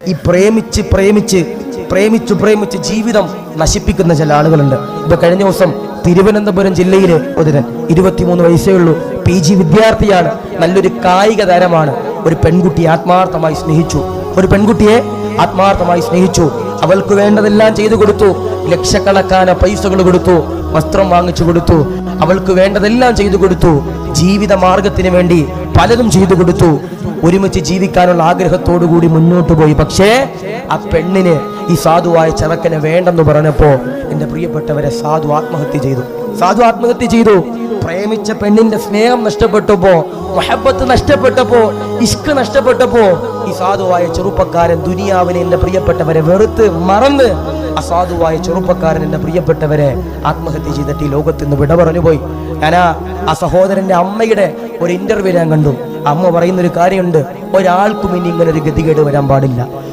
ഈ പ്രേമിച്ച് ജീവിതം നശിപ്പിക്കുന്ന ചില ആളുകളുണ്ട്. ഇപ്പൊ കഴിഞ്ഞ ദിവസം തിരുവനന്തപുരം ജില്ലയിലെ ഒരുതൻ 23 വയസ്സേ ഉള്ളൂ, PG വിദ്യാർത്ഥിയാണ്, നല്ലൊരു കായിക താരമാണ്. ഒരു പെൺകുട്ടിയെ ആത്മാർത്ഥമായി സ്നേഹിച്ചു. അവൾക്ക് വേണ്ടതെല്ലാം ചെയ്തു കൊടുത്തു. ലക്ഷക്കണക്കാന പൈസകൾ കൊടുത്തു, വസ്ത്രം വാങ്ങിച്ചു കൊടുത്തു, അവൾക്ക് വേണ്ടതെല്ലാം ചെയ്തു കൊടുത്തു. ജീവിത മാർഗത്തിന് വേണ്ടി പലതും ചെയ്തു കൊടുത്തു. ഒരുമിച്ച് ജീവിക്കാനുള്ള ആഗ്രഹത്തോടു കൂടി മുന്നോട്ട് പോയി. പക്ഷേ ആ പെണ്ണിന് ഈ സാധുവായ ചെറുക്കനെ വേണ്ടെന്ന് പറഞ്ഞപ്പോ എന്റെ പ്രിയപ്പെട്ടവരെ സാധു ആത്മഹത്യ ചെയ്തു. പ്രേമിച്ച പെണ്ണിന്റെ സ്നേഹം നഷ്ടപ്പെട്ടപ്പോ, മുഹബ്ബത്ത് നഷ്ടപ്പെട്ടപ്പോ, ഇഷ്ക് നഷ്ടപ്പെട്ടപ്പോ ഈ സാധുവായ ചെറുപ്പക്കാരൻ ദുനിയാവിനെ എന്റെ പ്രിയപ്പെട്ടവരെ വെറുത്ത് മറന്ന് അസാധുവായ ചെറുപ്പക്കാരൻ എന്റെ പ്രിയപ്പെട്ടവരെ ആത്മഹത്യ ചെയ്തിട്ട് ഈ ലോകത്ത് നിന്ന് വിട പറഞ്ഞു പോയി. ഞാൻ ആ സഹോദരന്റെ അമ്മയുടെ ഒരു ഇന്റർവ്യൂ ഞാൻ കണ്ടു. അമ്മ പറയുന്നൊരു കാര്യമുണ്ട്, ഒരാൾക്കും ഇനി ഇങ്ങനെ ഒരു ഗതികേട് വരാൻ പാടില്ല.